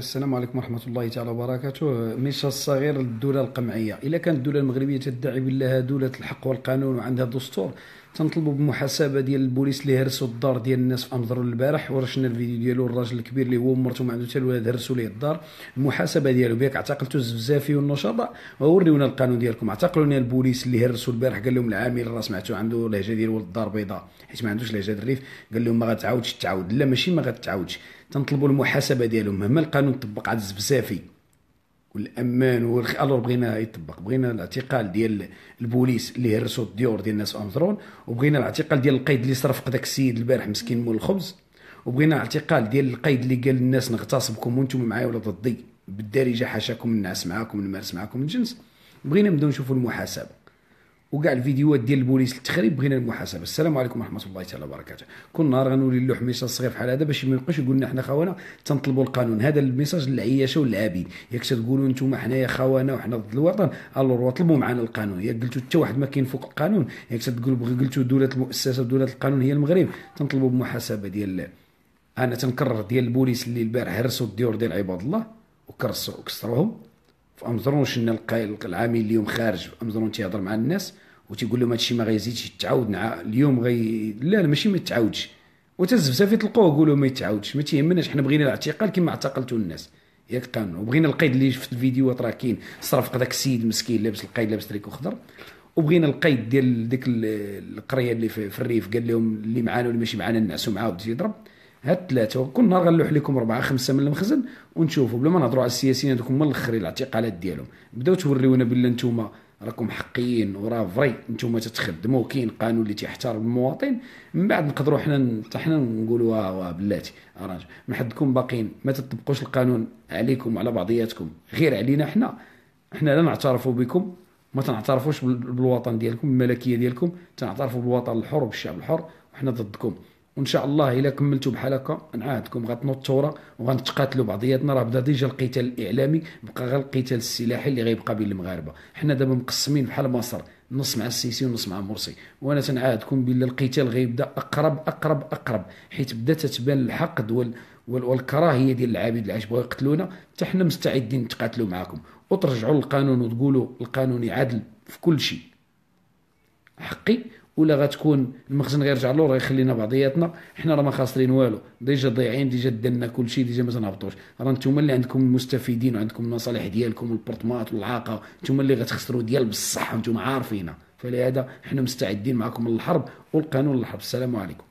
السلام عليكم ورحمة الله تعالى وبركاته. ميشا الصغير للدولة القمعية. إلا كانت الدولة المغربية تدعي بأنها دولة الحق والقانون وعندها دستور، تنطلبوا بمحاسبة ديال البوليس اللي هرسوا الدار ديال الناس في أمضرو البارح، ورشنا الفيديو ديالو الراجل الكبير اللي هو مرته ما عنده حتى الولاد هرسوا ليه الدار. المحاسبة ديالو بيك اعتقلتوا الزفزافي والنشطاء ووريونا القانون ديالكم. اعتقلونا البوليس اللي هرسوا البارح، قال لهم العامل راه سمعتوا عنده لهجة ديال ولد الدار بيضاء حيت ما عندوش لهجة الريف، قال لهم ما غتعاودش تعاود. لا ماشي ما غتعاودش، تنطلبوا المحاسبه ديالهم مهما القانون طبق على الزفزافي والامان الور بغينا يطبق. بغينا الاعتقال ديال البوليس اللي هرسوا الديور ديال الناس في امزرون، وبغينا الاعتقال ديال القيد اللي صرف داك السيد البارح مسكين مول الخبز، وبغينا الاعتقال ديال القيد اللي قال للناس نغتصبكم وانتم معايا ولا ضدي بالدارجه، حاشاكم الناس معاكم نمارس معاكم الجنس. بغينا نبداو نشوفوا المحاسبه وكاع الفيديوهات ديال البوليس التخريب، بغينا المحاسبه. السلام عليكم ورحمه الله تعالى وبركاته. كل نهار غنولي له حميشه صغير بحال هذا باش ما يبقاش يقول لنا حنا خوانا، تنطلبوا القانون. هذا الميساج للعياشه والعابيد. ياك تقولوا انتم حنايا خوانا وحنا ضد الوطن، الو طلبوا معنا القانون. ياك قلتوا حتى واحد ما كاين فوق القانون، ياك تقولوا قلتوا دوله المؤسسه ودوله القانون هي المغرب، تنطلبوا بمحاسبه ديال. انا تنكرر ديال البوليس اللي البارح هرسوا الديور ديال عباد الله وكسروهم في امزرون. شنا العامل اليوم خارج في امزرون تيهضر مع الناس وتيقول لهم هادشي ما غيزيدش يتعاود اليوم لا ماشي ما يتعاودش. وتزفزافي تلقوه قولوا ما يتعاودش، ما تيهمناش. حنا بغينا الاعتقال كما اعتقلتوا الناس، ياك قانون. وبغينا القيد اللي شفت الفيديوهات راه كاين، صرف داك السيد مسكين لابس القيد لابس تريكو خضر. وبغينا القيد ديال ديك القريه اللي في الريف، قال لهم اللي معانا واللي ماشي معانا نعسوا معاه وبدا يضرب. هاد الثلاثه كل نهار غنلوح لكم 4 5 من المخزن ونشوفوا بلا ما نهضروا على السياسيين هذوك هما الاخرين الاعتقالات ديالهم. بداو توريونا بلا نتوما راكم حقيين وراه فري نتوما تتخدموا كاين قانون اللي تيحترم المواطن. من بعد نقدروا حنا نقولوا واه بلاتي راجل من حدكم باقيين ما تطبقوش القانون عليكم وعلى بعضياتكم غير علينا. حنا لا نعترفوا بكم، ما تنعترفوش بالوطن ديالكم بالملكيه ديالكم، تنعترفوا بالوطن الحر وبالشعب الحر، وحنا ضدكم. وان شاء الله الا كملتوا بحال هكا نعاهدكم غتنوض الثوره وغنتقاتلوا بعضياتنا. راه بدا ديجا القتال الاعلامي، بقى غير القتال السلاحي اللي غيبقى بين المغاربه. حنا دابا مقسمين بحال مصر، نص مع السيسي ونص مع مرسي. وانا تنعاهدكم بالله القتال غيبدا اقرب اقرب اقرب، حيت بدا تتبان الحقد والكراهيه ديال العبيد اللي عايش بغاو يقتلونا. حتى حنا مستعدين نتقاتلوا معاكم وترجعوا للقانون وتقولوا القانون يعدل في كل شيء حقي، ولا غتكون المخزن غيرجع له راه يخلينا بعضياتنا. حنا راه ما خاسرين والو، ديجا ضايعين، ديجا دنا كل شيء، ديجا ما تنهبطوش. راه نتوما اللي عندكم المستفيدين وعندكم المصالح ديالكم والبرطمات والعاقه، نتوما اللي غتخسروا ديال بصح وانتم عارفينها. فلهذا حنا مستعدين معكم للحرب والقانون للحرب. السلام عليكم.